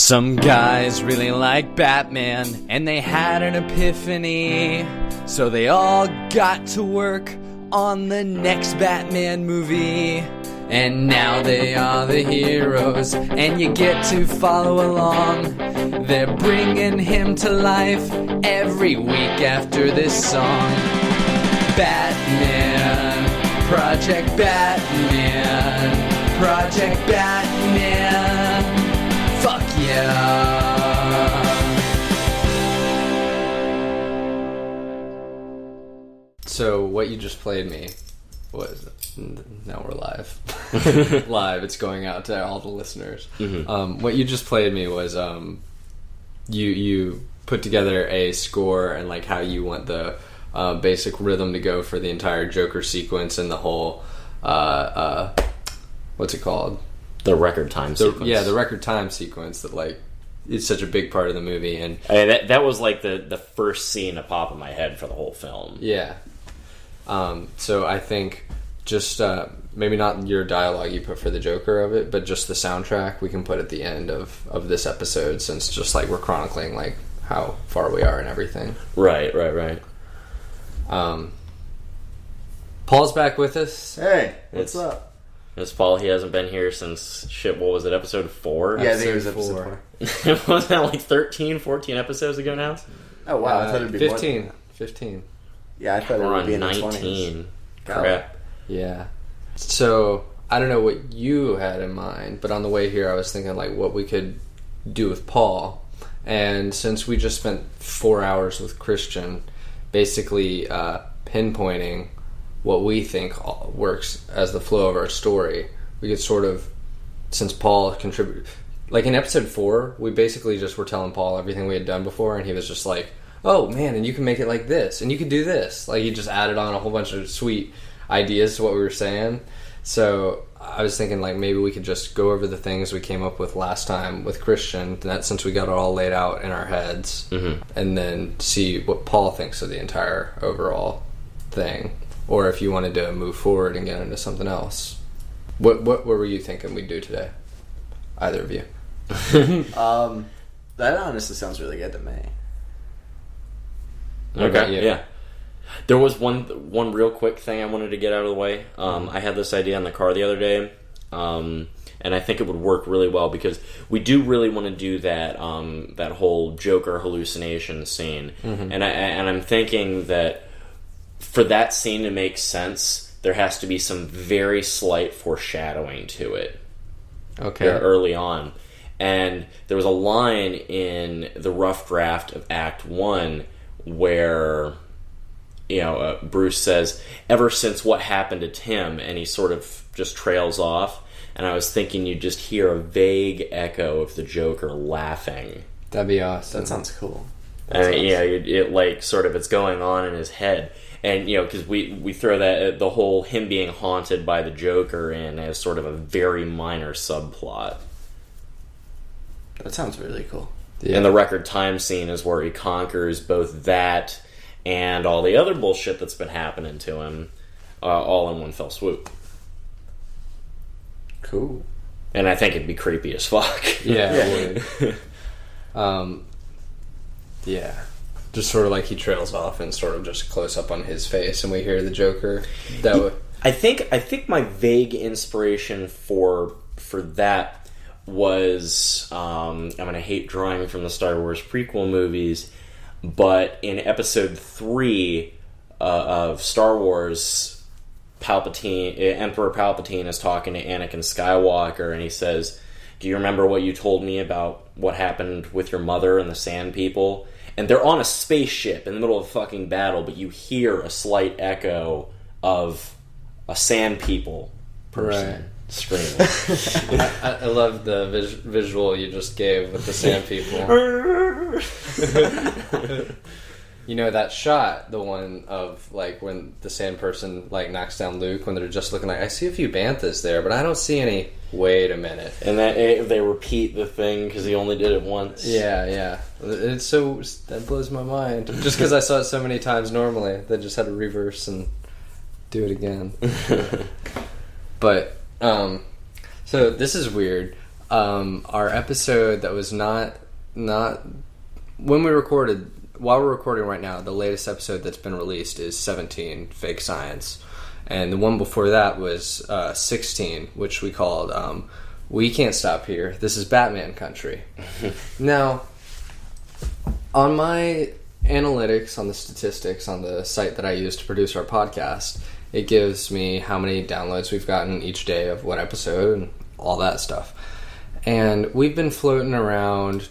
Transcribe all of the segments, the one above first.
Some guys really like Batman, and they had an epiphany. So they all got to work on the next Batman movie. And now they are the heroes, and you get to follow along. They're bringing him to life every week after this song. Batman, Project Batman, Project Batman. Fuck yeah. So what you just played me was, now we're live. Live, it's going out to all the listeners. Mm-hmm. What you just played me was you put together a score and like how you want the basic rhythm to go for the entire Joker sequence and the whole what's it called? The record time sequence. Yeah, the record time sequence that like it's such a big part of the movie. And that was like the first scene to pop in my head for the whole film. Yeah. So I think just maybe not your dialogue you put for the Joker of it, but just the soundtrack we can put at the end of this episode, since just like we're chronicling like how far we are and everything. Right. Paul's back with us. Hey, what's up? It's Paul. He hasn't been here since, what was it, episode 4? Yeah, I think it was episode 4. Wasn't that like 13, 14 episodes ago now? Oh, wow. I thought it'd be 15. more. 15. Yeah, I thought it would be in the 19. 20s. Crap. Yeah. So, I don't know what you had in mind, but on the way here I was thinking like what we could do with Paul. And since we just spent 4 hours with Christian, basically pinpointing what we think works as the flow of our story, we could sort of, since Paul contributed, like in episode 4, we basically just were telling Paul everything we had done before, and he was just like, oh man, and you can make it like this, and you could do this. Like he just added on a whole bunch of sweet ideas to what we were saying. So I was thinking like maybe we could just go over the things we came up with last time with Christian, that since we got it all laid out in our heads, and then see what Paul thinks of the entire overall thing. Or if you wanted to move forward and get into something else. What were you thinking we'd do today? Either of you. That honestly sounds really good to me. Okay, yeah. There was one real quick thing I wanted to get out of the way. I had this idea in the car the other day, and I think it would work really well because we do really want to do that that whole Joker hallucination scene, and I'm thinking that for that scene to make sense, there has to be some very slight foreshadowing to it. Okay. Early on. And there was a line in the rough draft of Act 1 where, Bruce says, ever since what happened to Tim, and he sort of just trails off. And I was thinking you'd just hear a vague echo of the Joker laughing. That'd be awesome. That sounds cool. It like sort of it's going on in his head. And, because we throw that, the whole him being haunted by the Joker in as sort of a very minor subplot. That sounds really cool. Yeah. And the record time scene is where he conquers both that and all the other bullshit that's been happening to him, all in one fell swoop. Cool. And I think it'd be creepy as fuck. Yeah, it would. Yeah. Just sort of like he trails off and sort of just close up on his face and we hear the Joker. That would... I think my vague inspiration for that was I'm gonna hate drawing from the Star Wars prequel movies, but in episode 3 of Star Wars, Emperor Palpatine is talking to Anakin Skywalker and he says, do you remember what you told me about what happened with your mother and the Sand People? And they're on a spaceship in the middle of a fucking battle, but you hear a slight echo of a Sand People person screaming. I love the visual you just gave with the Sand People. That shot, the one of like when the Sand person like knocks down Luke, when they're just looking like, I see a few banthas there, but I don't see any. Wait a minute. And they repeat the thing because he only did it once. Yeah. It's so, that blows my mind. Just because I saw it so many times normally, they just had to reverse and do it again. But, so this is weird. Our episode that was not when we recorded. While we're recording right now, the latest episode that's been released is 17, Fake Science. And the one before that was 16, which we called We Can't Stop Here. This is Batman Country. Now, on my analytics, on the statistics, on the site that I use to produce our podcast, it gives me how many downloads we've gotten each day of what episode and all that stuff. And we've been floating around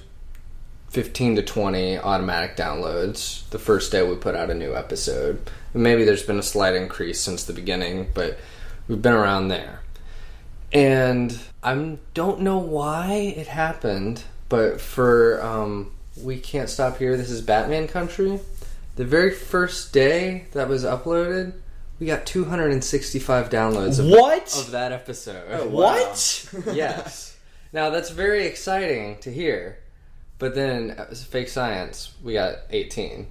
15 to 20 automatic downloads the first day we put out a new episode. Maybe there's been a slight increase since the beginning, but we've been around there. And I don't know why it happened, but for We Can't Stop Here, this is Batman Country, the very first day that was uploaded, we got 265 downloads of that episode. Oh, wow. What? Yes. Now, that's very exciting to hear. But then, Fake Science, we got 18.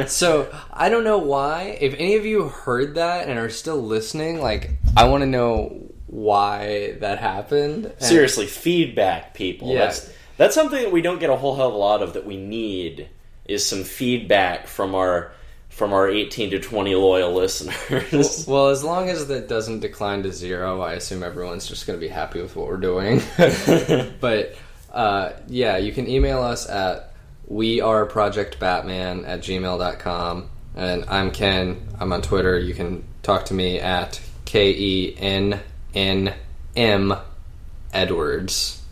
So, I don't know why. If any of you heard that and are still listening, like, I want to know why that happened. And seriously, feedback, people. Yeah. That's something that we don't get a whole hell of a lot of that we need, is some feedback from our 18 to 20 loyal listeners. Well, as long as that doesn't decline to 0, I assume everyone's just going to be happy with what we're doing. But... yeah, you can email us at weareprojectbatman@gmail.com. And I'm Ken. I'm on Twitter. You can talk to me at KENNM Edwards.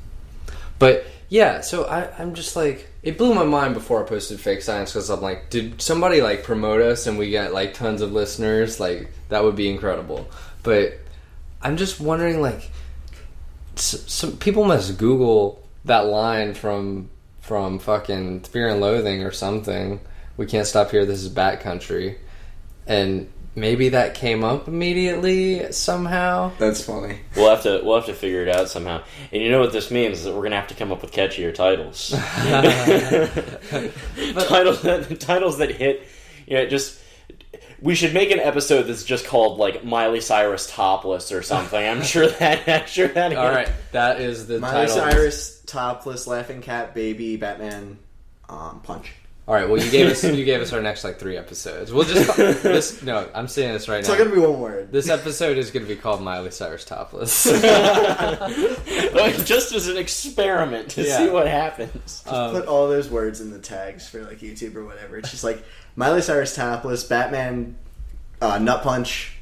But yeah, so I'm just like, it blew my mind before I posted Fake Science, because I'm like, did somebody like promote us and we get like tons of listeners? Like, that would be incredible. But I'm just wondering, like, some people must Google that line from fucking Fear and Loathing or something. We Can't Stop Here, this is Bat Country. And maybe that came up immediately somehow. That's funny. We'll have to figure it out somehow. And you know what this means, is that we're gonna have to come up with catchier titles. Titles that hit, just... We should make an episode that's just called, like, Miley Cyrus Topless or something. I'm sure that all right, that is the Miley title. Cyrus, Topless, Laughing Cat, Baby, Batman, Punch. All right, well, you gave us our next, like, 3 episodes. We'll just call this... No, I'm saying this right It's now. not going to be one word. This episode is going to be called Miley Cyrus Topless. Just as an experiment to see what happens. Put all those words in the tags for, like, YouTube or whatever. It's just like... Miley Cyrus Topless, Batman, Nut Punch,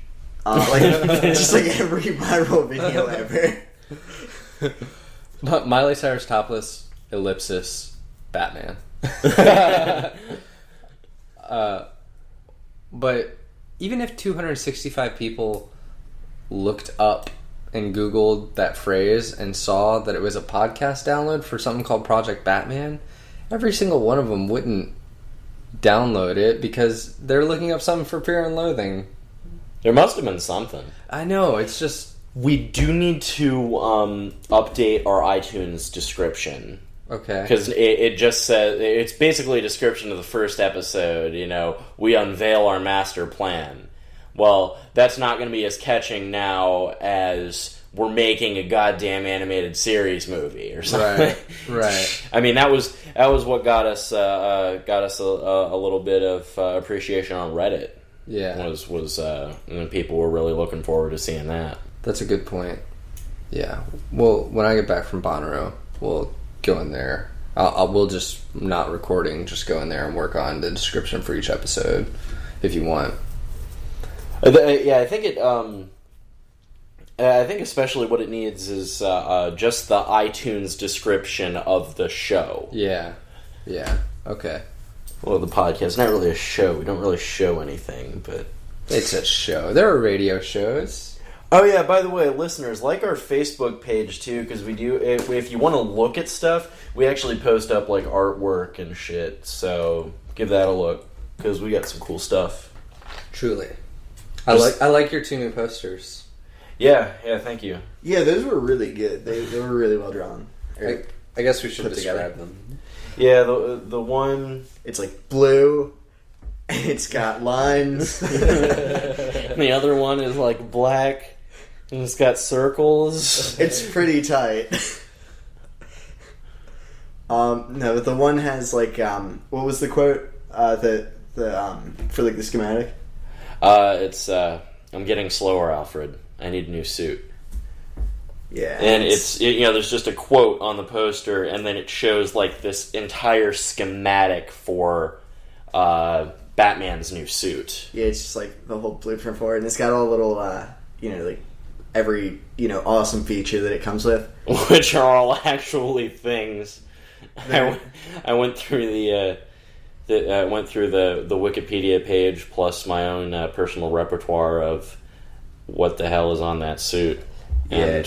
just like every viral video ever. Miley Cyrus Topless, ellipsis, Batman. But even if 265 people looked up and Googled that phrase and saw that it was a podcast download for something called Project Batman, every single one of them wouldn't download it because they're looking up something for Fear and Loathing. There must have been something. I know, it's just... We do need to update our iTunes description. Okay. Because it just says... It's basically a description of the first episode, we unveil our master plan. Well, that's not going to be as catching now as... We're making a goddamn animated series movie or something. Right. I mean, that was what got us a little bit of appreciation on Reddit. Yeah. And people were really looking forward to seeing that. That's a good point. Yeah. Well, when I get back from Bonnaroo, we'll go in there. We'll just, not recording, just go in there and work on the description for each episode if you want. Yeah, I think it... I think especially what it needs is just the iTunes description of the show. Yeah. Okay. Well, the podcast, not really a show. We don't really show anything, but... It's a show. There are radio shows. Oh, yeah, by the way, listeners, like our Facebook page, too, because we do... If you want to look at stuff, we actually post up, like, artwork and shit, so give that a look, because we got some cool stuff. Truly. I like your 2 new posters. Yeah, thank you. Yeah, those were really good. They were really well drawn. I guess we should describe them. Yeah, the one... It's like blue, it's got lines. The other one is like black, And it's got circles. It's pretty tight. No, but the one has like what was the quote? For like the schematic. It's I'm getting slower, Alfred. I need a new suit. Yeah, and there's just a quote on the poster, and then it shows like this entire schematic for Batman's new suit. Yeah, it's just like the whole blueprint for it, and it's got all little like every awesome feature that it comes with, which are all actually things. I went through the Wikipedia page plus my own personal repertoire of what the hell is on that suit, and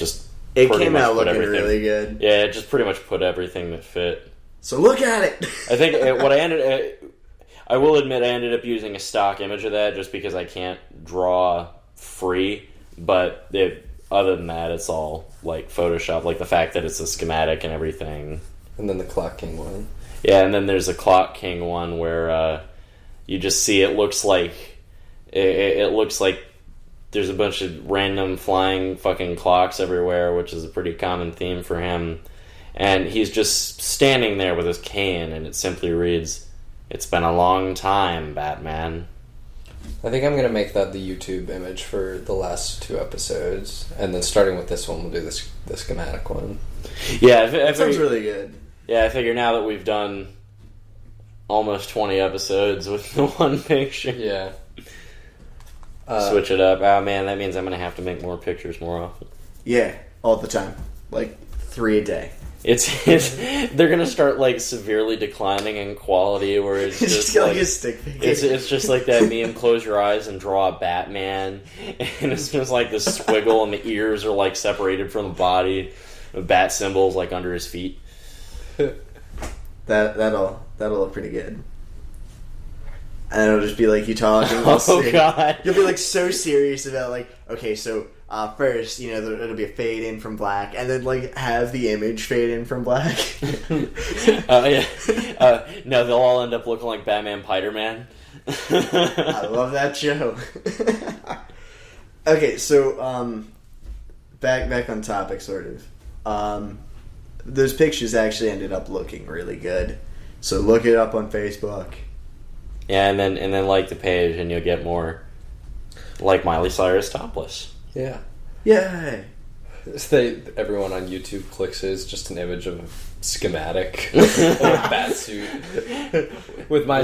it came out looking really good. Yeah, it just pretty much put everything that fit. So look at it. I think I will admit I ended up using a stock image of that just because I can't draw free, but other than that, it's all like Photoshop, like the fact that it's a schematic and everything. And then the Clock King one. Yeah, and then there's a Clock King one where you just see it looks like there's a bunch of random flying fucking clocks everywhere, which is a pretty common theme for him. And he's just standing there with his cane, and it simply reads, "It's been a long time, Batman." I think I'm going to make that the YouTube image for the last 2 episodes. And then starting with this one, we'll do the schematic one. Yeah, that sounds really good. Yeah, I figure now that we've done almost 20 episodes with the one picture. Yeah. Switch it up. Oh man, that means I'm going to have to make more pictures more often. Yeah, all the time. Like 3 a day. They're going to start like severely declining in quality where it's just like a stick figure. It's just like that meme, close your eyes and draw a Batman. And it's just like this squiggle and the ears are like separated from the body. The bat symbols like under his feet. That'll look pretty good. And it'll just be like you talking. God! You'll be like so serious about like, okay, so first it'll be a fade in from black, and then like have the image fade in from black. Yeah. No, they'll all end up looking like Batman Piderman. I love that show. Okay, so back on topic, sort of. Those pictures actually ended up looking really good. So look it up on Facebook. Yeah, and then like the page, and you'll get more like Miley Cyrus topless. Yeah. Yay! Everyone on YouTube clicks it. It's just an image of a schematic of a Batsuit with my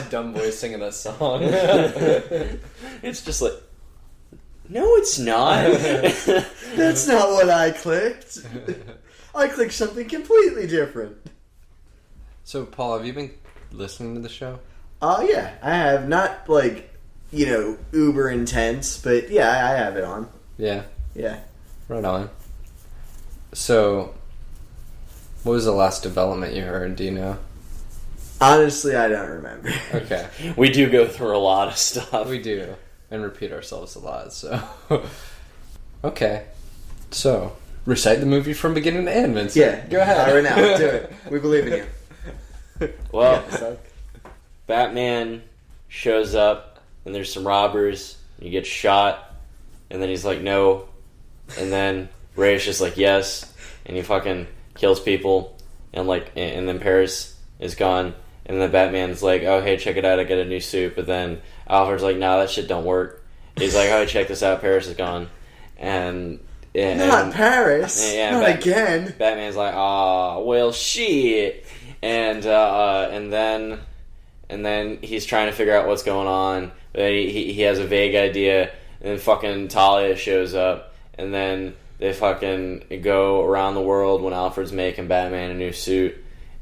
dumb voice singing a song. It's just like, no, it's not. That's not what I clicked. I clicked something completely different. So, Paul, have you been listening to the show? Yeah, I have. Not like, uber intense, but yeah, I have it on. Yeah. Yeah. Right on. So, what was the last development you heard? Do you know? Honestly, I don't remember. Okay. We do go through a lot of stuff. We do. And repeat ourselves a lot, so. Okay. So, recite the movie from beginning to end, Vincent. Yeah. Go ahead. Right now. Do it. We believe in you. Well, Yeah, Batman shows up, and there's some robbers, and he gets shot, and then he's like, no. And then Ray's just like, yes. And he fucking kills people, and then Paris is gone. And then Batman's like, oh, hey, check it out, I got a new suit. But then Alfred's like, nah, that shit don't work. He's like, oh, check this out, Paris is gone. Not Paris. Yeah, not again. Batman's like, ah, well, shit. And then he's trying to figure out what's going on. He has a vague idea. And then fucking Talia shows up. And then they fucking go around the world when Alfred's making Batman a new suit.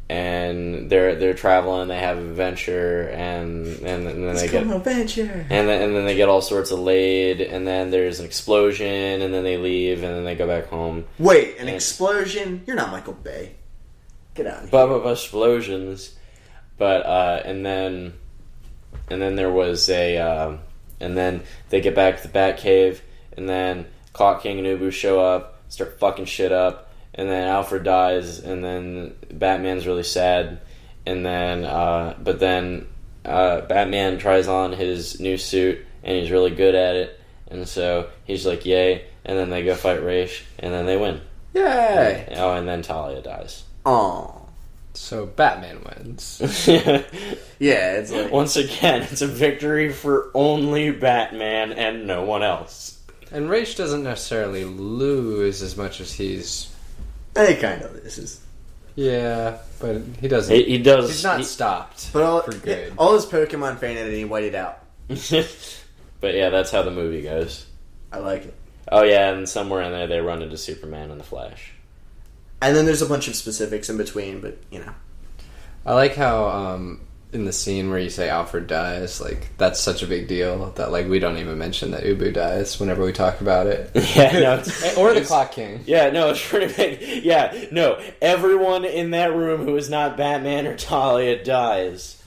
And they're traveling. They have an adventure, and then they get adventure. And then they get all sorts of laid. And then there's an explosion, and then they leave, and then they go back home. Wait, an explosion? You're not Michael Bay. Get out of here. But explosions. But and then there was and then they get back to the Batcave, and then Clock King and Ubu show up, start fucking shit up. And then Alfred dies, and then Batman's really sad. And then, Batman tries on his new suit, and he's really good at it. And so he's like, yay. and then they go fight Raish, and then they win. Yay! Oh, and then Talia dies. Aw. So Batman wins. Yeah, it's like... Once again, it's a victory for only Batman and no one else. And Raish doesn't necessarily lose as much as he's... He kind of loses. Yeah, but he doesn't. He does. He's not stopped But for good. all his Pokemon fainted and he whited out. But yeah, that's how the movie goes. I like it. Oh yeah, and somewhere in there they run into Superman and the Flash. And then there's a bunch of specifics in between, but, you know. I like how in the scene where you say Alfred dies, like, that's such a big deal that, like, we don't even mention that Ubu dies whenever we talk about it. Yeah, no. Or the Clock King. Yeah, no, it's pretty big. Yeah, no, everyone in that room who is not Batman or Talia dies.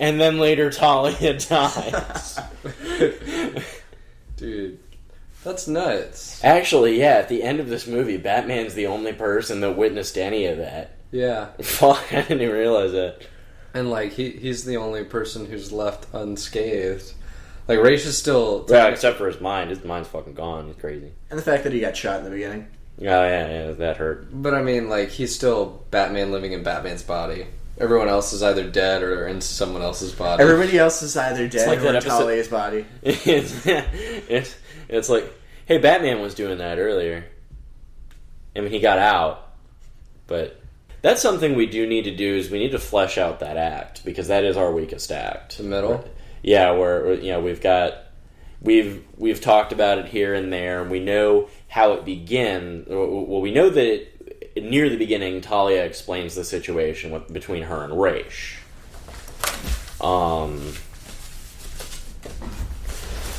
And then later Talia dies. Dude, that's nuts. Actually, yeah, at the end of this movie, Batman's the only person that witnessed any of that. Yeah. Fuck, I didn't even realize that. And, like, he's the only person who's left unscathed. Like, Raish is still... Yeah, except for his mind. His mind's fucking gone. It's crazy. And the fact that he got shot in the beginning. Oh, yeah, that hurt. But, I mean, like, he's still Batman living in Batman's body. Everyone else is either dead or in someone else's body. Everybody else is either dead like or that in episode- Talia's body. It's like, hey, Batman was doing that earlier. I mean, he got out, but that's something we do need to do is we need to flesh out that act because that is our weakest act. The middle? Yeah, where you know we've talked about it here and there, and we know how it begins. Well, we know that near the beginning, Talia explains the situation between her and Raish.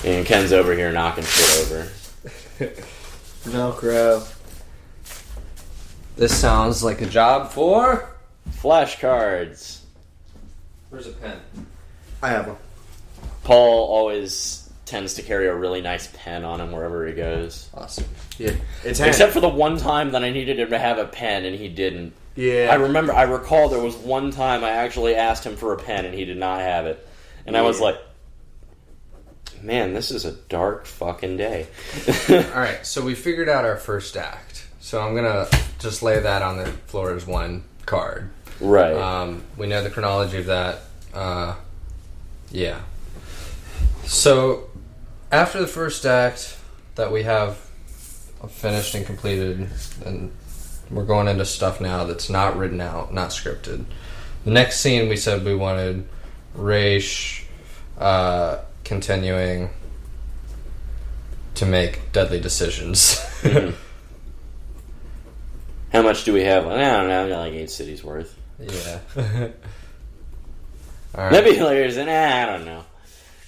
And Ken's over here knocking shit over. Velcro. This sounds like a job for... Flashcards. Where's a pen? I have one. Paul always tends to carry a really nice pen on him wherever he goes. Awesome. Yeah. It's Except for the one time that I needed him to have a pen and he didn't. Yeah. I recall there was one time I actually asked him for a pen and he did not have it. And I was like, man, this is a dark fucking day. Alright, so we figured out our first act. So I'm gonna just lay that on the floor as one card. Right. We know the chronology of that. Yeah. So, after the first act that we have finished and completed, and we're going into stuff now that's not written out, not scripted. The next scene we said we wanted Raish continuing to make deadly decisions. Mm-hmm. How much do we have? I don't know, I got like 8 cities worth. Yeah. All right. Maybe there's I don't know.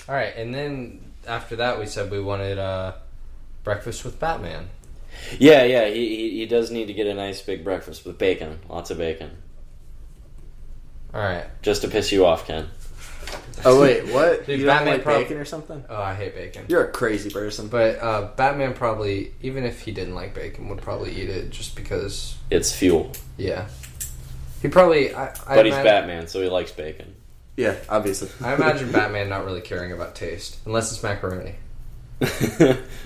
Alright, and then after that we said we wanted breakfast with Batman. Yeah, he does need to get a nice big breakfast with bacon. Lots of bacon. Alright. Just to piss you off, Ken. Oh, wait, what? Dude, you Batman don't like bacon or something? Oh, I hate bacon. You're a crazy person. But Batman probably, even if he didn't like bacon, would probably eat it just because... It's fuel. Yeah. He probably... But he's Batman, so he likes bacon. Yeah, obviously. I imagine Batman not really caring about taste, unless it's macaroni.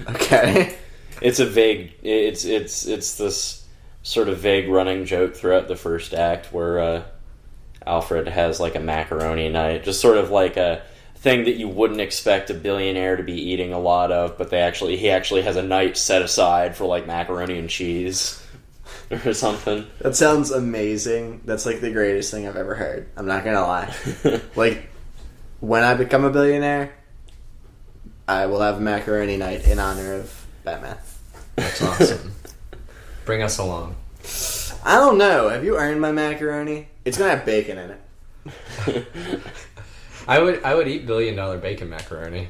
Okay. It's a vague... It's this sort of vague running joke throughout the first act where Alfred has like a macaroni night. Just sort of like a thing that you wouldn't expect a billionaire to be eating a lot of, but he actually has a night set aside for like macaroni and cheese or something. That sounds amazing. That's like the greatest thing I've ever heard. I'm not gonna lie. Like, when I become a billionaire, I will have a macaroni night in honor of Batman. That's awesome. Bring us along. I don't know. Have you earned my macaroni? It's gonna have bacon in it. I would eat $1 billion bacon macaroni.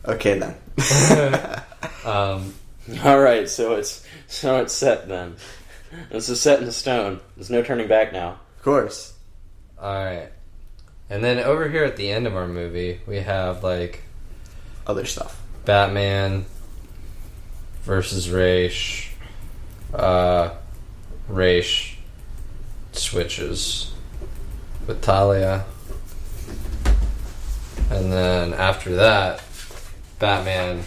Okay then. All right, so it's set then. This is set in stone. There's no turning back now. Of course. Alright. And then over here at the end of our movie, we have like Other stuff. Batman versus Raish. Raish switches with Talia. And then after that, Batman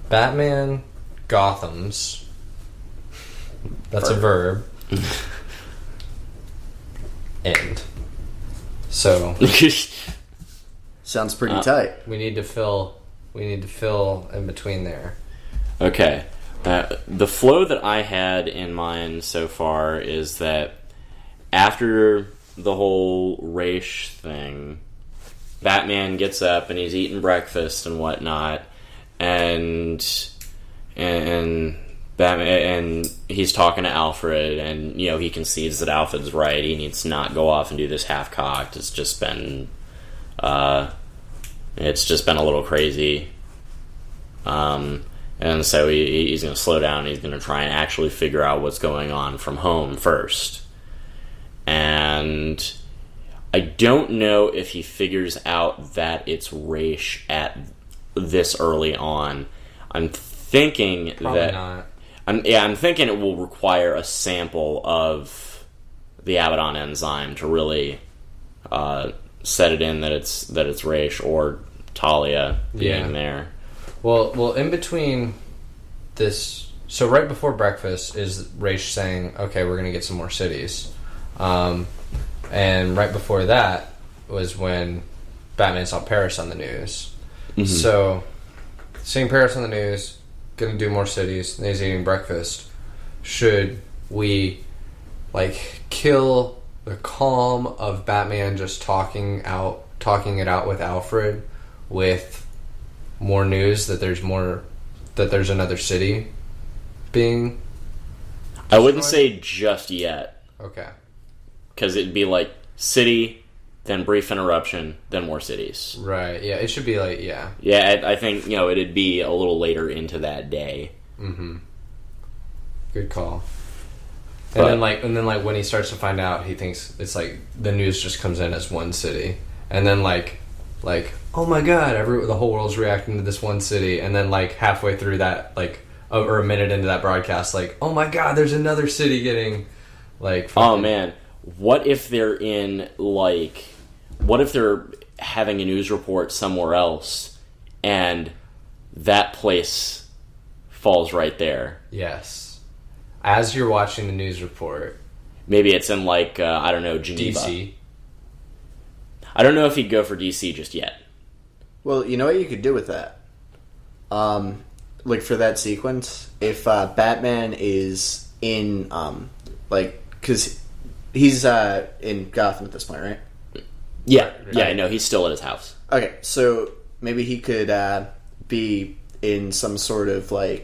Batman Gotham's. That's a verb. End. So Sounds pretty tight. we need to fill in between there. Okay. The flow that I had in mind so far is that after the whole race thing, Batman gets up and he's eating breakfast and whatnot, and Batman, and he's talking to Alfred, and he concedes that Alfred's right. He needs to not go off and do this half-cocked. It's just been a little crazy. And so he's going to slow down. He's going to try and actually figure out what's going on from home first. And I don't know if he figures out that it's Ra's at this early on. I'm thinking Probably that not. I'm thinking it will require a sample of the Abaddon enzyme to really set it in that it's Ra's or Talia being there. Well, in between this, so right before breakfast is Ra's saying, "Okay, we're gonna get some more cities," and right before that was when Batman saw Paris on the news. Mm-hmm. So, seeing Paris on the news, gonna do more cities, and he's eating breakfast. Should we kill the calm of Batman just talking it out with Alfred with more news that there's another city being destroyed? I wouldn't say just yet. Okay. Because it'd be like city, then brief interruption, then more cities. Right, yeah, it should be yeah. Yeah, I think, it'd be a little later into that day. Mm-hmm. Good call. And then when he starts to find out, he thinks it's the news just comes in as one city. And then oh my god, the whole world's reacting to this one city, and then halfway through that, or a minute into that broadcast, oh my god, there's another city getting oh man, what if they're having a news report somewhere else, and that place falls right there? Yes. As you're watching the news report, maybe it's in I don't know, Geneva. DC. I don't know if he'd go for DC just yet. Well, you know what you could do with that? For that sequence, if Batman is in, because he's in Gotham at this point, right? Yeah, I know, he's still at his house. Okay, so maybe he could be in some sort of, I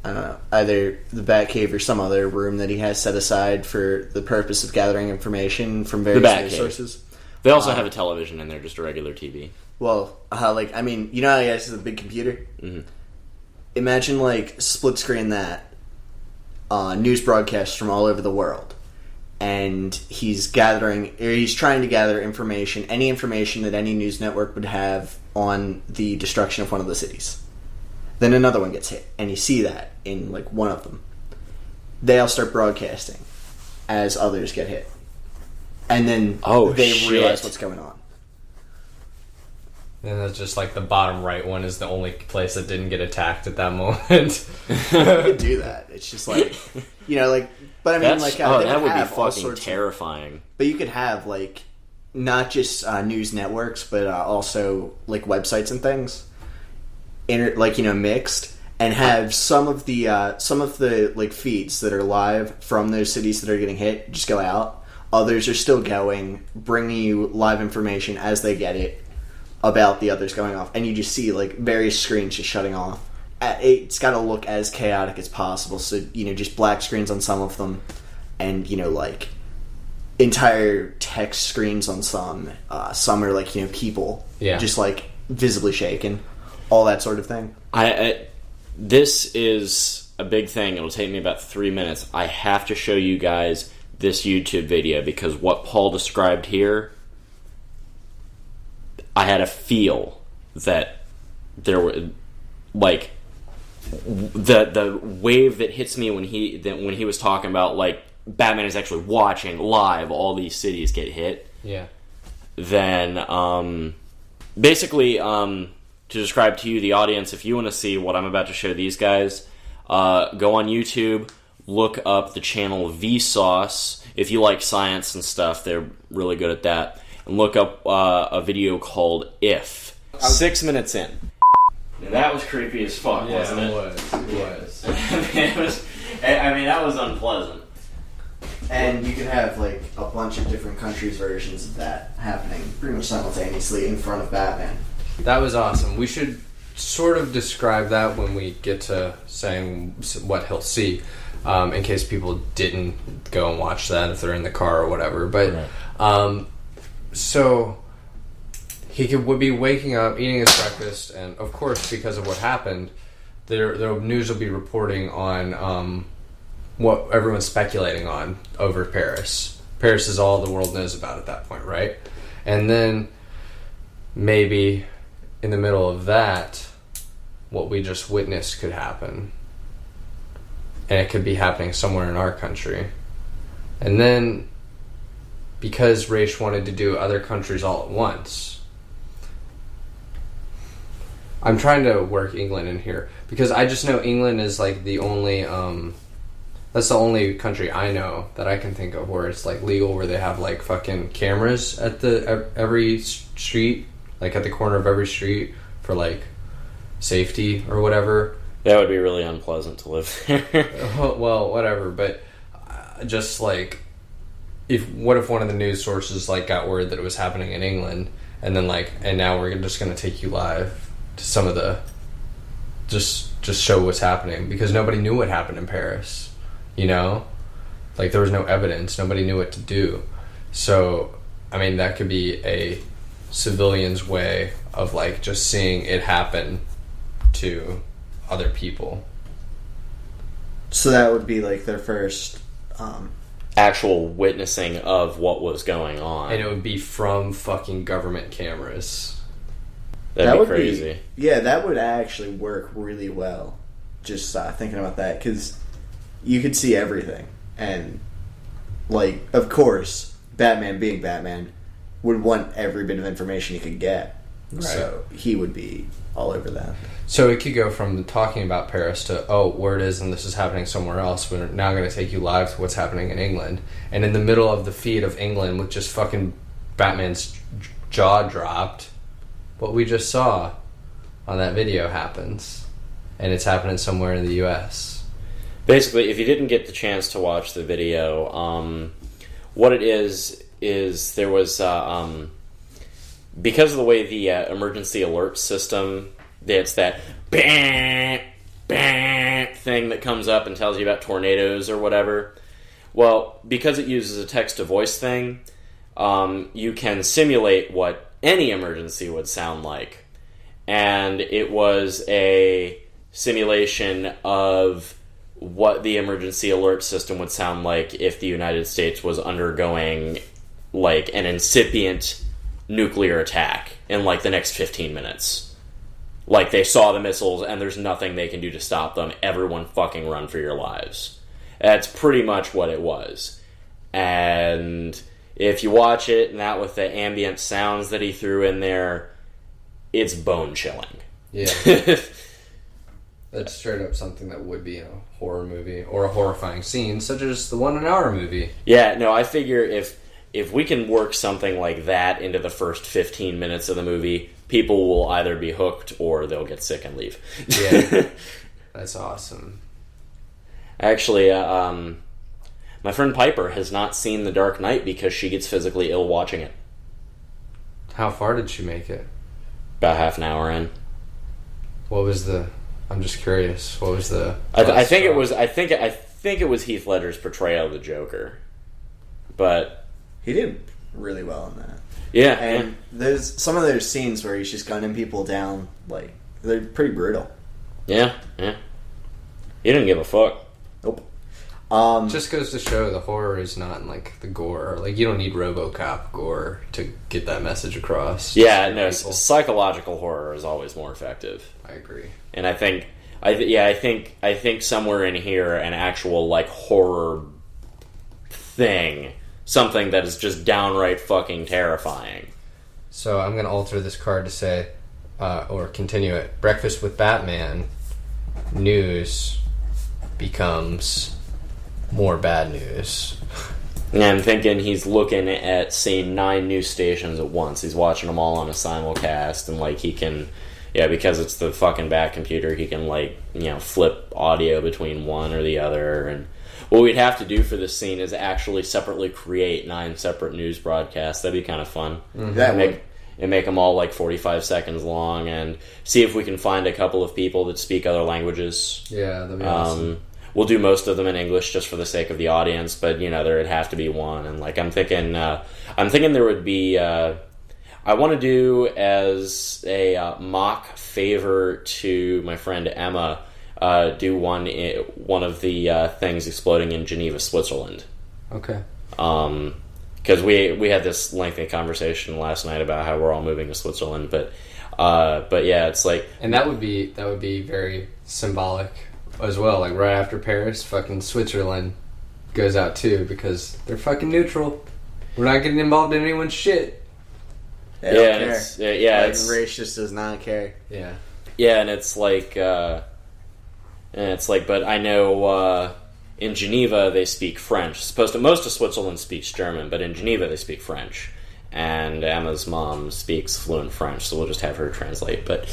don't know, either the Batcave or some other room that he has set aside for the purpose of gathering information from various news sources. They also have a television in there, just a regular TV. Well, how he has a big computer? Mm-hmm. Imagine, split screen that news broadcasts from all over the world. And he's trying to gather information, any information that any news network would have on the destruction of one of the cities. Then another one gets hit, and you see that in, one of them. They all start broadcasting as others get hit. And then they realize what's going on. And that's just the bottom right one is the only place that didn't get attacked at that moment. You could do that. It's just but I mean, that would be fucking terrifying. But you could have not just news networks, but also websites and things, mixed, and have some of the feeds that are live from those cities that are getting hit just go out. Others are still going, bringing you live information as they get it about the others going off, and you just see various screens just shutting off. It's got to look as chaotic as possible, so just black screens on some of them, and entire text screens on some. Some are people, just visibly shaken, all that sort of thing. This is a big thing. It'll take me about 3 minutes. I have to show you guys this YouTube video because what Paul described here, I had a feel that there were the wave that hits me when he was talking about Batman is actually watching live all these cities get hit. Yeah. Then basically to describe to you, the audience, if you want to see what I'm about to show these guys, go on YouTube, look up the channel Vsauce. If you like science and stuff, they're really good at that. And look up a video called If. 6 minutes in. And that was creepy as fuck, wasn't it? It was. I mean, that was unpleasant. And you can have like a bunch of different countries' versions of that happening pretty much simultaneously in front of Batman. That was awesome. We should sort of describe that when we get to saying what he'll see, in case people didn't go and watch that if they're in the car or whatever. But so he would be waking up, eating his breakfast, and of course, because of what happened, the news will be reporting on what everyone's speculating on over Paris. Paris is all the world knows about at that point, right? And then maybe in the middle of that, what we just witnessed could happen. And it could be happening somewhere in our country. And then, because Raish wanted to do other countries all at once, I'm trying to work England in here, because I just know England is like the only that's the only country I know that I can think of where it's like legal, where they have like fucking cameras at every street, like at the corner of every street for like safety or whatever. That would be really unpleasant to live there. Well, whatever, but just like, what if one of the news sources like got word that it was happening in England, and then like, and now we're just going to take you live to some of the, just show what's happening, because nobody knew what happened in Paris, you know? Like, there was no evidence, nobody knew what to do. So, I mean, that could be a civilian's way of like just seeing it happen to other people. So that would be like their first actual witnessing of what was going on. And it would be from fucking government cameras. That'd be crazy. Yeah, that would actually work really well. Just thinking about that, because you could see everything. And, like, of course, Batman being Batman would want every bit of information he could get. Right. So he would be all over that. So it could go from talking about Paris to, oh, word is, and this is happening somewhere else. We're now going to take you live to what's happening in England. And in the middle of the feed of England, with just fucking Batman's jaw dropped, what we just saw on that video happens. And it's happening somewhere in the U.S. Basically, if you didn't get the chance to watch the video, what it is there was, because of the way the emergency alert system, it's that bang, bang thing that comes up and tells you about tornadoes or whatever. Well, because it uses a text-to-voice thing, you can simulate what any emergency would sound like. And it was a simulation of what the emergency alert system would sound like if the United States was undergoing like an incipient nuclear attack in like the next 15 minutes. Like, they saw the missiles and there's nothing they can do to stop them. Everyone fucking run for your lives. That's pretty much what it was. And if you watch it, and that with the ambient sounds that he threw in there, it's bone chilling. Yeah. That's straight up something that would be in a horror movie, or a horrifying scene, such as the one in our movie. Yeah, no, I figure if we can work something like that into the first 15 minutes of the movie, people will either be hooked or they'll get sick and leave. Yeah. That's awesome. Actually, my friend Piper has not seen The Dark Knight because she gets physically ill watching it. How far did she make it? About half an hour in. What was the... I'm just curious. What was the... I think it was Heath Ledger's portrayal of the Joker. But... he did really well in that. Yeah. And there's some of those scenes where he's just gunning people down, like, they're pretty brutal. Yeah. He didn't give a fuck. Nope. Just goes to show the horror is not in, like, the gore. Like, you don't need RoboCop gore to get that message across. Yeah, no, psychological horror is always more effective. I agree. And I think somewhere in here an actual like horror thing, something that is just downright fucking terrifying. So I'm gonna alter this card to say, or continue it. Breakfast with Batman news becomes more bad news. And I'm thinking he's looking at, say, 9 news stations at once. He's watching them all on a simulcast, and, like, he can... Yeah, because it's the fucking Bat computer, he can, like, flip audio between one or the other. And what we'd have to do for this scene is actually separately create 9 separate news broadcasts. That'd be kind of fun. Mm-hmm. That would. And make them all, like, 45 seconds long, and see if we can find a couple of people that speak other languages. Yeah, that'd be awesome. We'll do most of them in English just for the sake of the audience, but there would have to be one. And like I'm thinking there would be. I want to do as a mock favor to my friend Emma. Do one of the things exploding in Geneva, Switzerland. Okay. Because we had this lengthy conversation last night about how we're all moving to Switzerland, but yeah, it's like, and that would be very symbolic as well. Like right after Paris, fucking Switzerland goes out too because they're fucking neutral. We're not getting involved in anyone's shit. They don't care. It's race just does not care. Yeah, and it's like, but I know in Geneva they speak French. Most of Switzerland speaks German, but in Geneva they speak French. And Emma's mom speaks fluent French, so we'll just have her translate. But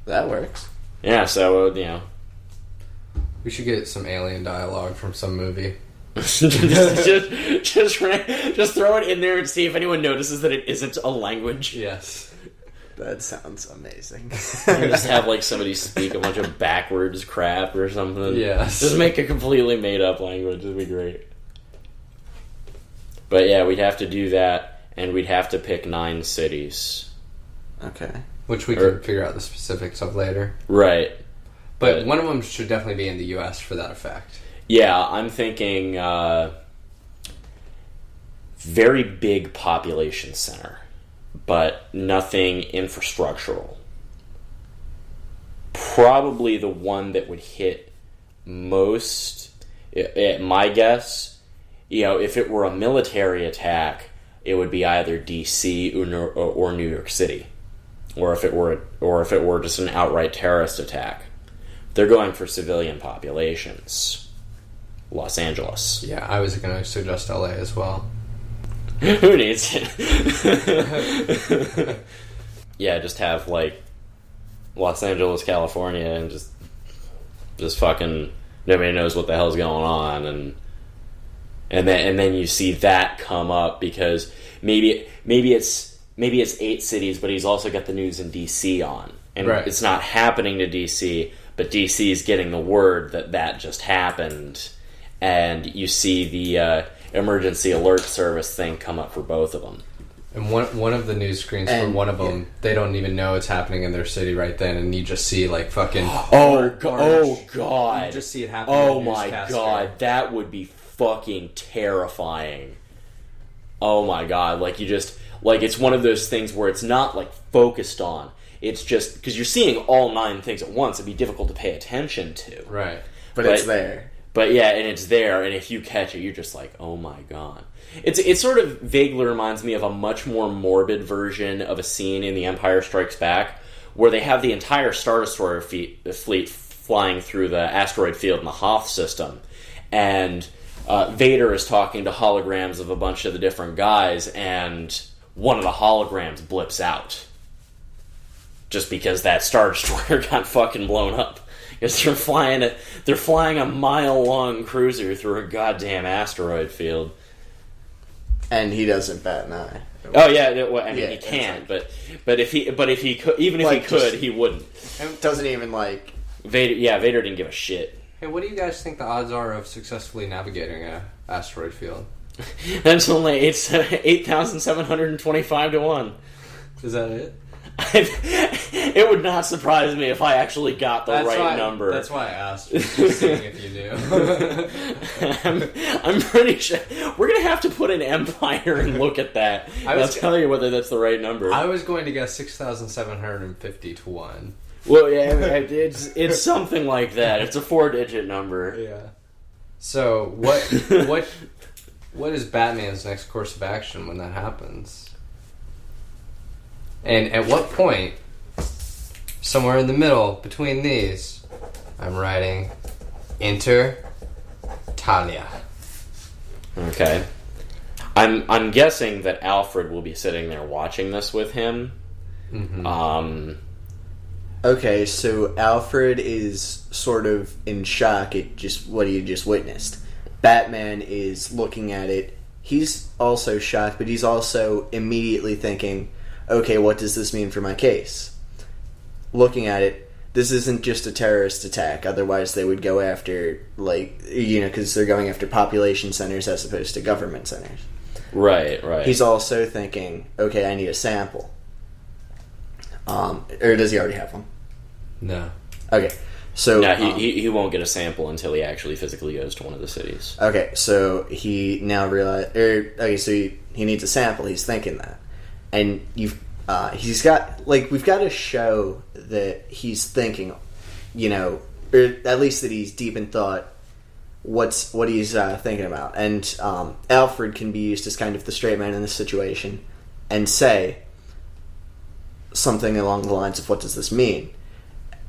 that works. Yeah, so we should get some alien dialogue from some movie. just throw it in there and see if anyone notices that it isn't a language. Yes, that sounds amazing. Just have like somebody speak a bunch of backwards crap or something. Yes, just make a completely made up language. It'd be great. But yeah, we'd have to do that, and we'd have to pick 9 cities. Okay. Which we could figure out the specifics of later. Right. But one of them should definitely be in the U.S. for that effect. Yeah, I'm thinking very big population center, but nothing infrastructural. Probably the one that would hit most, my guess, if it were a military attack, it would be either D.C. or New York City. Or if it were just an outright terrorist attack. They're going for civilian populations. Los Angeles. Yeah, I was going to suggest LA as well. Who needs it? Yeah, just have like Los Angeles, California, and just fucking nobody knows what the hell's going on, and then you see that come up because maybe it's 8 cities, but he's also got the news in D.C. on. And right. It's not happening to D.C., but D.C. is getting the word that just happened. And you see the emergency alert service thing come up for both of them. And one of the news screens for one of them, they don't even know it's happening in their city right then, and you just see like fucking... Oh, God. You just see it happening. Oh, my God. That would be fucking terrifying. Oh, my God. Like, you just... Like, it's one of those things where it's not, like, focused on. It's just... Because you're seeing all 9 things at once. It'd be difficult to pay attention to. Right. But it's there. But, yeah, and it's there. And if you catch it, you're just like, oh, my God. It sort of vaguely reminds me of a much more morbid version of a scene in The Empire Strikes Back, where they have the entire Star Destroyer fleet flying through the asteroid field in the Hoth system. And Vader is talking to holograms of a bunch of the different guys, and... one of the holograms blips out. Just because that Star Destroyer got fucking blown up. Because they're flying a mile-long cruiser through a goddamn asteroid field. And he doesn't bat an eye. Oh yeah, well, I mean he can't, but if he could, even if he could, he wouldn't. Doesn't even like Vader. Yeah, Vader didn't give a shit. Hey, what do you guys think the odds are of successfully navigating a asteroid field? That's only 8,725 to 1. Is that it? It would not surprise me if I actually got the right number. That's why I asked, just seeing if you knew. I'm pretty sure we're gonna have to put an Empire and look at that. I'll tell you whether that's the right number. I was going to guess 6,750 to 1. Well, yeah, it's something like that. It's a 4-digit number. Yeah. So what is Batman's next course of action when that happens? And at what point, somewhere in the middle between these, I'm writing Enter Talia. Okay. I'm guessing that Alfred will be sitting there watching this with him. Mm-hmm. Okay, so Alfred is sort of in shock at just what he just witnessed. Batman is looking at it. He's also shocked, but he's also immediately thinking, okay, what does this mean for my case? Looking at it, this isn't just a terrorist attack. Otherwise, they would go after, because they're going after population centers as opposed to government centers. Right. He's also thinking, okay, I need a sample. Or does he already have one? No. Okay, so... No, he won't get a sample until he actually physically goes to one of the cities. Okay, so he now realized... so he needs a sample. He's thinking that. And he's got... we've got to show that he's thinking, or at least that he's deep in thought what he's thinking about. And Alfred can be used as kind of the straight man in this situation and say something along the lines of, what does this mean?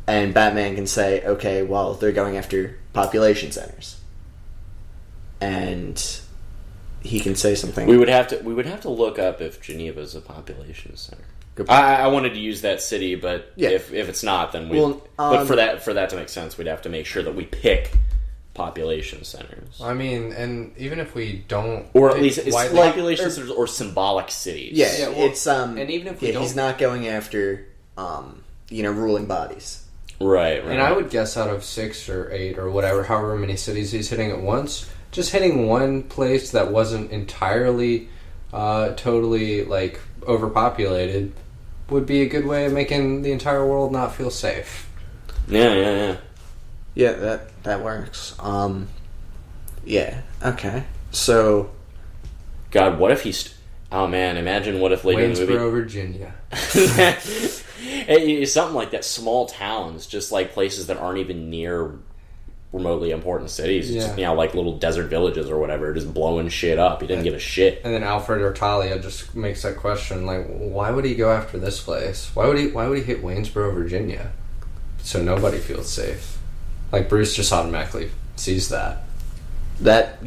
And Batman can say, okay, well, they're going after population centers. And he can say something. We would have to look up if Geneva is a population center. I wanted to use that city, but if it's not, then but for that to make sense, we'd have to make sure that we pick population centers. I mean, and even if we don't, or at least population centers or symbolic cities. Yeah, it's and even if we don't, he's not going after ruling bodies. Right. And I would guess out of 6 or 8 or whatever, however many cities he's hitting at once, just hitting one place that wasn't entirely, totally overpopulated would be a good way of making the entire world not feel safe. Yeah. Yeah, that works. Yeah. Okay. So, God, what if he's? Oh man, imagine what if later in the movie, Waynesboro, Virginia. Something like that. Small towns, just like places that aren't even near remotely important cities. Yeah. Just, like little desert villages or whatever, just blowing shit up. He didn't give a shit. And then Alfred or Talia just makes that question, why would he go after this place? Why would he hit Waynesboro, Virginia? So nobody feels safe. Bruce just automatically sees that. That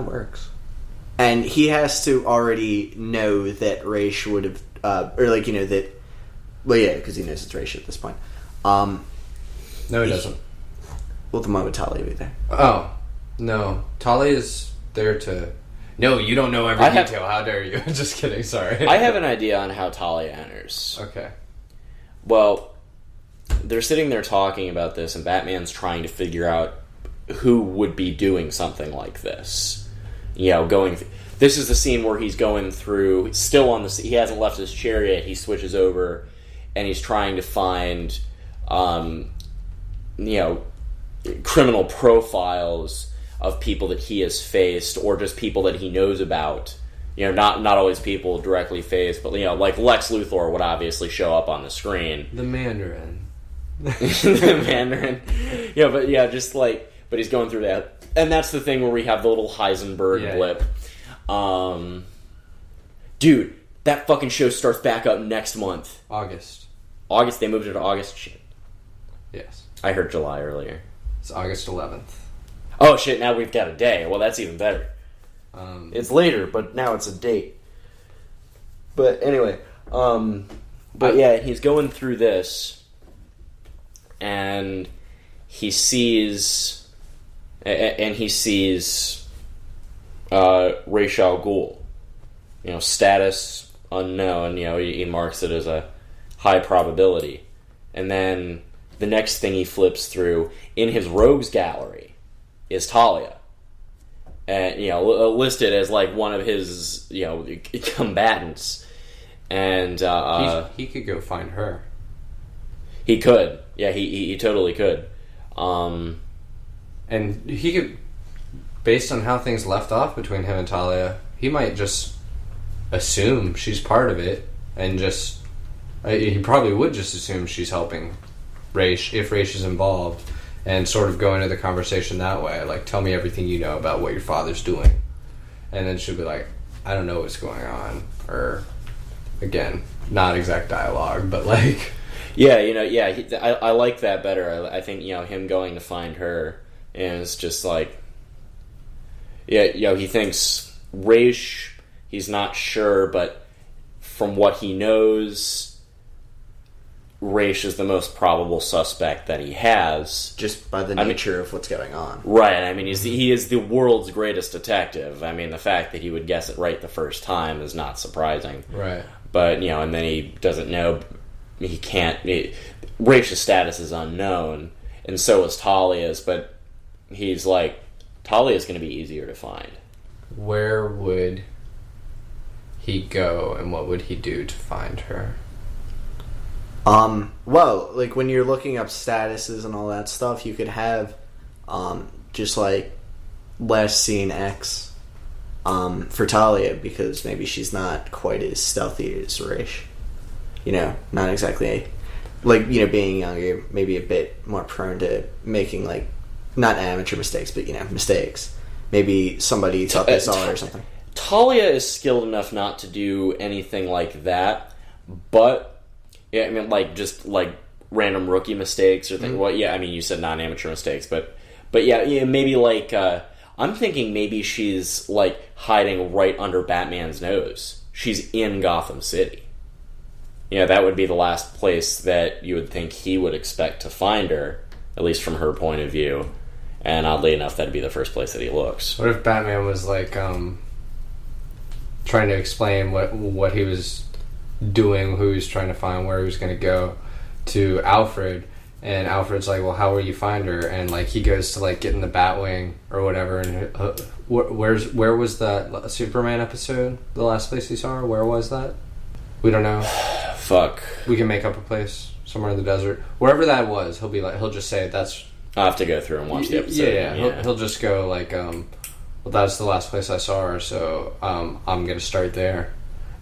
works. And he has to already know that Raish would have, that. Well, yeah, because he knows it's Raish at this point. No, he doesn't. Well, the moment Talia be there. Oh, no. Talia's there to... No, you don't know every detail. How dare you? Just kidding, sorry. I have an idea on how Talia enters. Okay. Well, they're sitting there talking about this, and Batman's trying to figure out who would be doing something like this. This is the scene where he's going through, still on he hasn't left his chair yet, he switches over, and he's trying to find, criminal profiles of people that he has faced, or just people that he knows about. Not always people directly faced, but, like Lex Luthor would obviously show up on the screen. The Mandarin. The Mandarin. Yeah, but but he's going through that. And that's the thing where we have the little Heisenberg blip. Dude, that fucking show starts back up next month. August, they moved it to August? Shit. Yes. I heard July earlier. It's August 11th. Oh shit, now we've got a day. Well, that's even better. It's later, but now it's a date. But anyway, but yeah, he's going through this, and he sees Ra's al Ghul. Status unknown. He marks it as a high probability, and then the next thing he flips through in his rogues gallery is Talia. And, listed as one of his, combatants. And he could go find her. He could. Yeah, he totally could. And he could, based on how things left off between him and Talia, he might just assume she's part of it, and he probably would just assume she's helping Raish, if Raish is involved. And sort of go into the conversation that way. Tell me everything you know about what your father's doing. And then she'll be like, I don't know what's going on. Or, again, not exact dialogue, but like... Yeah, I like that better. I think, him going to find her is just like... Yeah, he thinks Raish, he's not sure, but from what he knows, Raish is the most probable suspect that he has. Just by the nature of what's going on. Right, I mean, he is the world's greatest detective. I mean, the fact that he would guess it right the first time is not surprising. Right. But, and then he doesn't know, he can't... Raish's status is unknown, and so is Talia's, but he's like, Talia's going to be easier to find. Where would he go, and what would he do to find her? Well, like when you're looking up statuses and all that stuff, you could have, just like last seen X, for Talia, because maybe she's not quite as stealthy as Raish. Not exactly, like, being younger, maybe a bit more prone to making, like, not amateur mistakes, but, mistakes. Maybe somebody thought they saw her or something. Talia is skilled enough not to do anything like that, but, yeah, I mean, like, just, like, random rookie mistakes or things. Mm-hmm. Well, yeah, I mean, you said non-amateur mistakes, but yeah, maybe, like, I'm thinking maybe she's, like, hiding right under Batman's nose. She's in Gotham City. That would be the last place that you would think he would expect to find her, at least from her point of view. And oddly enough, that'd be the first place that he looks. What if Batman was like trying to explain what he was doing, who he was trying to find, where he was going to go to Alfred, and Alfred's like, well, how will you find her? And like he goes to like get in the Batwing or whatever, and where was that Superman episode? The last place he saw her? Where was that? We don't know. Fuck. We can make up a place somewhere in the desert, wherever that was. He'll just say that's. I'll have to go through and watch the episode. Yeah. He'll just go like, well, that's the last place I saw her, so I'm going to start there.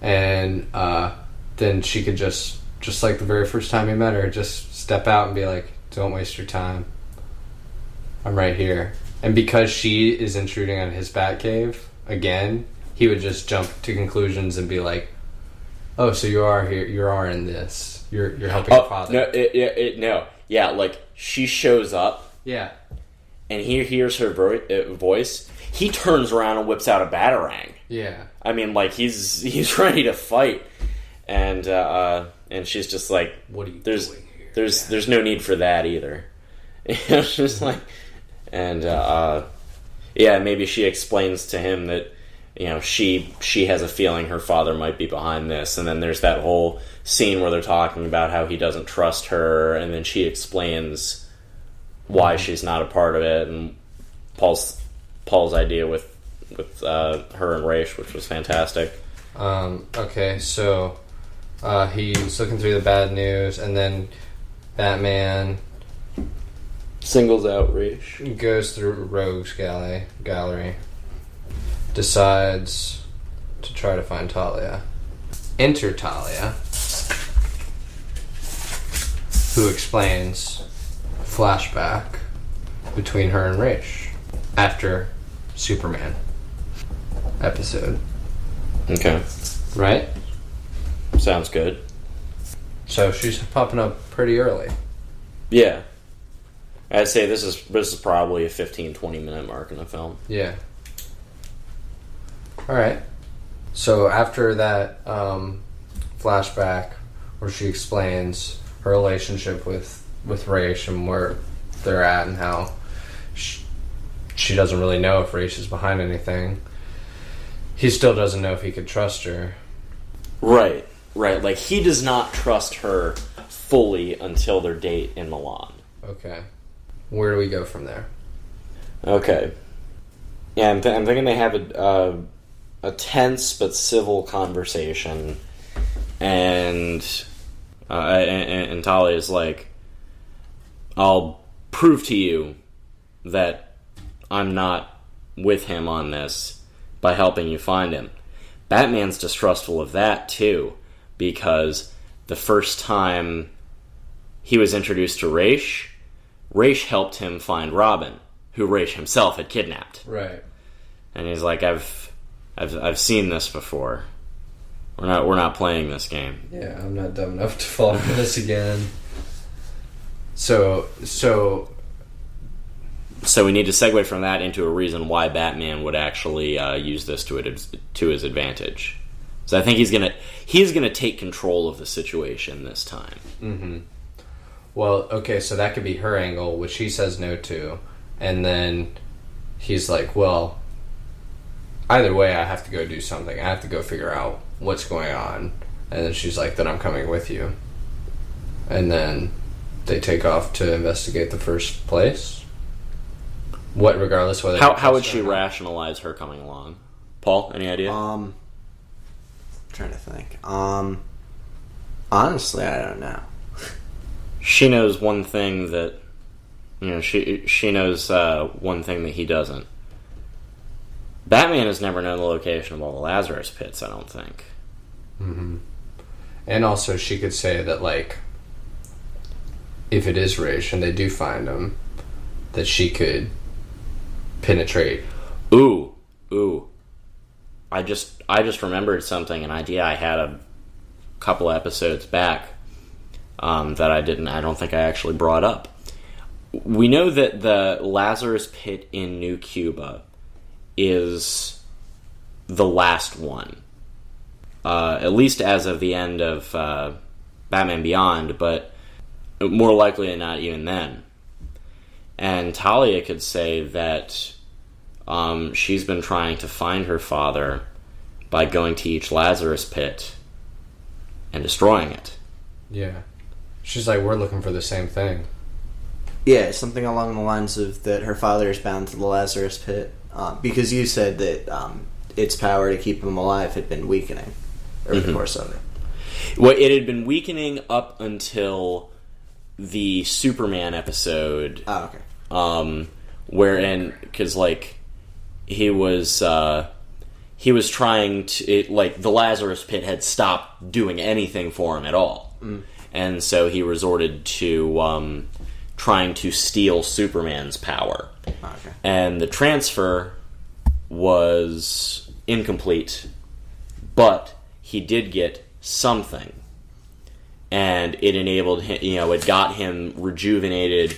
And then she could just like the very first time he met her, just step out and be like, don't waste your time. I'm right here. And because she is intruding on his Batcave, again, he would just jump to conclusions and be like, oh, so you are here, you are in this. You're helping your father. No, no. Yeah, like, she shows up. Yeah. And he hears her voice. He turns around and whips out a batarang. Yeah. I mean, like, he's ready to fight. And she's just like, what are you doing here? There's no need for that either. It's just like, and yeah, maybe she explains to him that, she has a feeling her father might be behind this, and then there's that whole scene where they're talking about how he doesn't trust her, and then she explains why she's not a part of it, and Paul's idea with her and Raish, which was fantastic. Okay, so he's looking through the bad news, and then Batman singles out Raish, goes through Rogue's gallery, decides to try to find Talia. Enter Talia, who explains flashback between her and Raish after Superman episode. Okay. Right? Sounds good. So she's popping up pretty early. Yeah. I'd say this is probably a 15-20 minute mark in the film. Yeah. Alright. So after that flashback where she explains her relationship with Raish and where they're at and how she doesn't really know if Raish is behind anything, he still doesn't know if he could trust her. Right. Like, he does not trust her fully until their date in Milan. Okay. Where do we go from there? Okay. Yeah, I'm thinking they have a tense but civil conversation, and Talia's like, I'll prove to you that I'm not with him on this by helping you find him. Batman's distrustful of that too, because the first time he was introduced to Raish helped him find Robin, who Raish himself had kidnapped. Right. And he's like, I've seen this before. We're not playing this game. Yeah, I'm not dumb enough to fall for this again. So we need to segue from that into a reason why Batman would actually use this to his advantage. So I think he's gonna take control of the situation this time. Mm-hmm. Well, okay, so that could be her angle, which he says no to, and then he's like, well, either way, I have to go do something. I have to go figure out what's going on. And then she's like, then I'm coming with you. And then they take off to investigate the first place. Regardless whether... How would she rationalize her coming along? Paul, any idea? I'm trying to think. Honestly, I don't know. She knows one thing that... she knows one thing that he doesn't. Batman has never known the location of all the Lazarus pits, I don't think. Mm-hmm. And also, she could say that, like, if it is Raish and they do find him, that she could penetrate. Ooh. I just remembered something, an idea I had a couple episodes back that I don't think I actually brought up. We know that the Lazarus pit in New Cuba is the last one. At least as of the end of Batman Beyond, but more likely than not even then. And Talia could say that she's been trying to find her father by going to each Lazarus pit and destroying it. Yeah. She's like, we're looking for the same thing. Yeah, something along the lines of that her father is bound to the Lazarus pit. Because you said that its power to keep him alive had been weakening over the course of it. Well, it had been weakening up until the Superman episode. Oh, okay. Wherein, because he was trying to, the Lazarus pit had stopped doing anything for him at all, and so he resorted to trying to steal Superman's power. Okay. And the transfer was incomplete, but he did get something. And it enabled him, it got him rejuvenated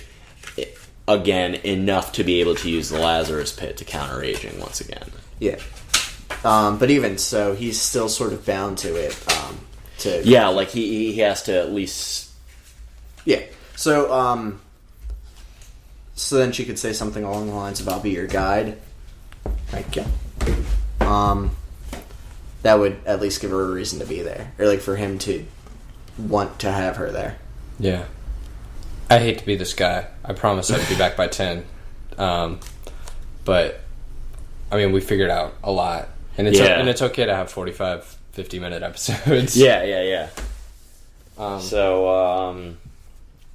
again enough to be able to use the Lazarus pit to counter aging once again. Yeah. But even so, he's still sort of bound to it. Yeah, he has to at least... Yeah. So then she could say something along the lines of, I'll be your guide. Thank you. That would at least give her a reason to be there. Or, for him to want to have her there. Yeah. I hate to be this guy. I promise I'd be back by 10. But, I mean, we figured out a lot. And it's okay to have 45, 50-minute episodes. Yeah. So,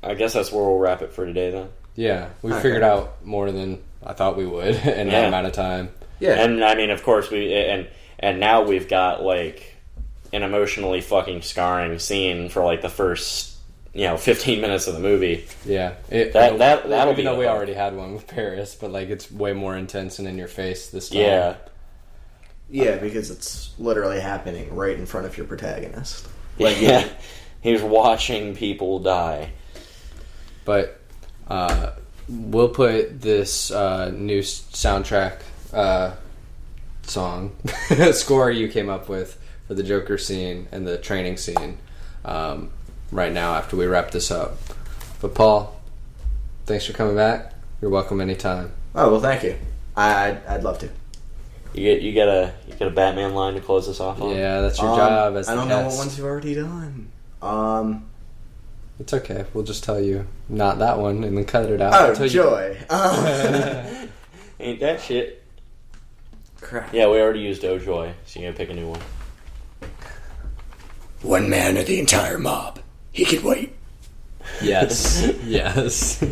I guess that's where we'll wrap it for today, then. Yeah, we figured out more than I thought we would in that amount of time. Yeah. And, I mean, of course, and now we've got, an emotionally fucking scarring scene for, the first, 15 minutes of the movie. Yeah. That'll even be... though we already had one with Paris, but, it's way more intense and in your face this time. Yeah. Yeah, because it's literally happening right in front of your protagonist. He's watching people die. But we'll put this new soundtrack song score you came up with for the Joker scene and the training scene right now after we wrap this up. But Paul, thanks for coming back. You're welcome anytime. Oh, well, thank you. I'd love to. You got a Batman line to close us off on? Yeah, that's your job. As I don't the know what ones you've already done. It's okay. We'll just tell you not that one and then cut it out. Oh, joy. Ain't that shit. Crap. Yeah, we already used Oh Joy, so you gotta pick a new one. One man or the entire mob. He can wait. Yes. Yes.